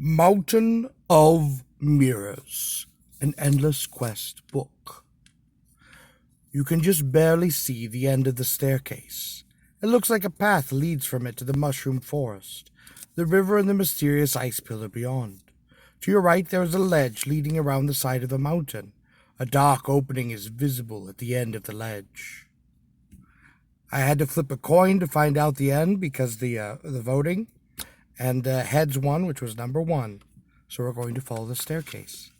Mountain of Mirrors, an endless quest book. You can just barely see the end of the staircase. It looks like a path leads from it to the mushroom forest, the river and the mysterious ice pillar beyond. To your right there is a ledge leading around the side of the mountain. A dark opening is visible at the end of the ledge. I had to flip a coin to find out the end because the voting. And heads won, which was number 1. So we're going to follow the staircase.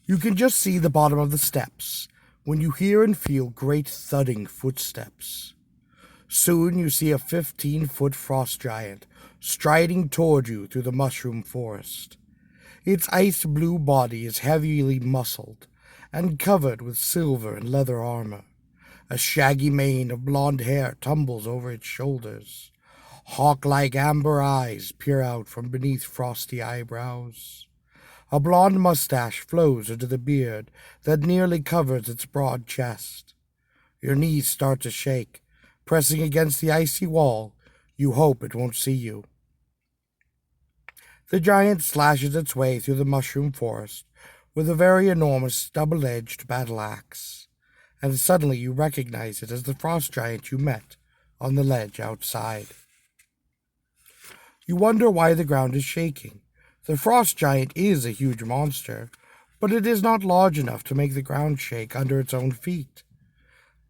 You can just see the bottom of the steps when you hear and feel great thudding footsteps. Soon you see a 15-foot frost giant striding toward you through the mushroom forest. Its ice-blue body is heavily muscled and covered with silver and leather armor. A shaggy mane of blonde hair tumbles over its shoulders. Hawk-like amber eyes peer out from beneath frosty eyebrows. A blonde mustache flows into the beard that nearly covers its broad chest. Your knees start to shake. Pressing against the icy wall, you hope it won't see you. The giant slashes its way through the mushroom forest with a very enormous double-edged battle axe, and suddenly you recognize it as the frost giant you met on the ledge outside. You wonder why the ground is shaking. The frost giant is a huge monster, but it is not large enough to make the ground shake under its own feet.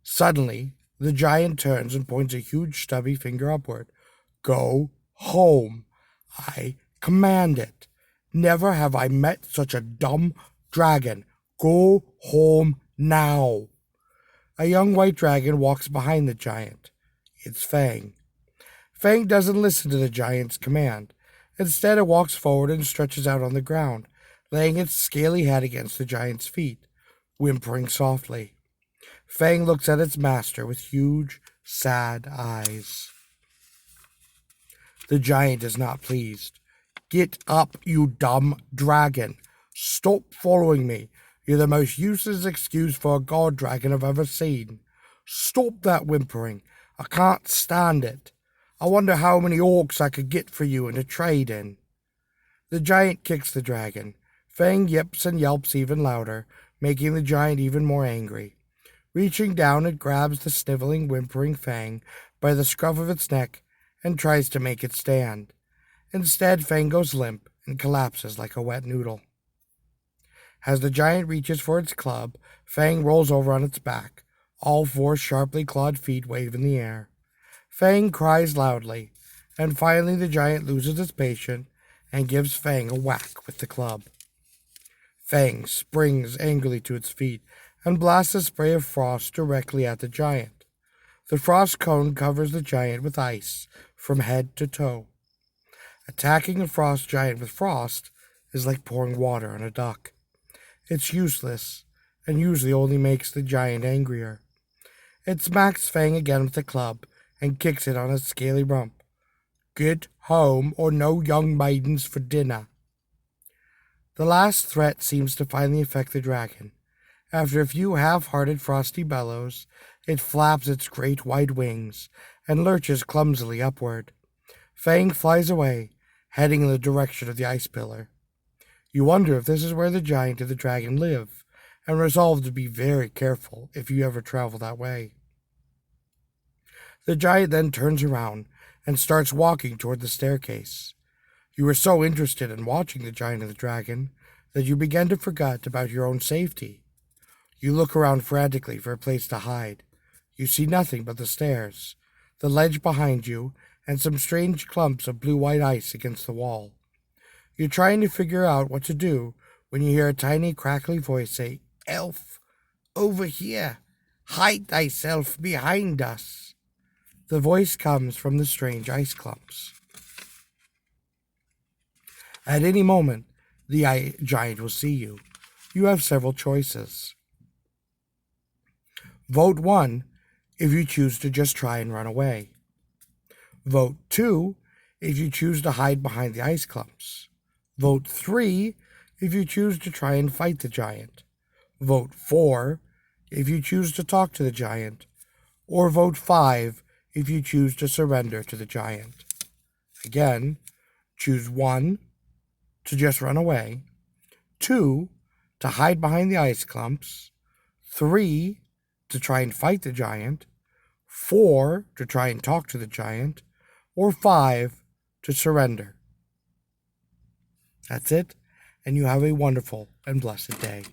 Suddenly, the giant turns and points a huge stubby finger upward. Go home. I command it. Never have I met such a dumb dragon. Go home now. A young white dragon walks behind the giant. It's Fang. Fang doesn't listen to the giant's command. Instead, it walks forward and stretches out on the ground, laying its scaly head against the giant's feet, whimpering softly. Fang looks at its master with huge, sad eyes. The giant is not pleased. Get up, you dumb dragon. Stop following me. You're the most useless excuse for a god dragon I've ever seen. Stop that whimpering. I can't stand it. I wonder how many orcs I could get for you in a trade-in. The giant kicks the dragon. Fang yips and yelps even louder, making the giant even more angry. Reaching down, it grabs the sniveling, whimpering Fang by the scruff of its neck and tries to make it stand. Instead, Fang goes limp and collapses like a wet noodle. As the giant reaches for its club, Fang rolls over on its back, all 4 sharply clawed feet wave in the air. Fang cries loudly, and finally the giant loses its patience and gives Fang a whack with the club. Fang springs angrily to its feet and blasts a spray of frost directly at the giant. The frost cone covers the giant with ice from head to toe. Attacking a frost giant with frost is like pouring water on a duck. It's useless, and usually only makes the giant angrier. It smacks Fang again with the club and kicks it on its scaly rump. Get home, or no young maidens for dinner. The last threat seems to finally affect the dragon. After a few half-hearted frosty bellows, it flaps its great white wings and lurches clumsily upward. Fang flies away, heading in the direction of the ice pillar. You wonder if this is where the giant and the dragon live, and resolve to be very careful if you ever travel that way. The giant then turns around and starts walking toward the staircase. You are so interested in watching the giant and the dragon that you begin to forget about your own safety. You look around frantically for a place to hide. You see nothing but the stairs, the ledge behind you, and some strange clumps of blue-white ice against the wall. You're trying to figure out what to do when you hear a tiny, crackly voice say, "Elf, over here, hide thyself behind us." The voice comes from the strange ice clumps. At any moment, the giant will see you. You have several choices. Vote 1 if you choose to just try and run away. Vote 2 if you choose to hide behind the ice clumps. Vote 3 if you choose to try and fight the giant. Vote 4 if you choose to talk to the giant. Or vote 5 if you choose to surrender to the giant. Again, choose 1 to just run away, 2 to hide behind the ice clumps, 3 to try and fight the giant, 4 to try and talk to the giant, or 5 to surrender. That's it, and you have a wonderful and blessed day.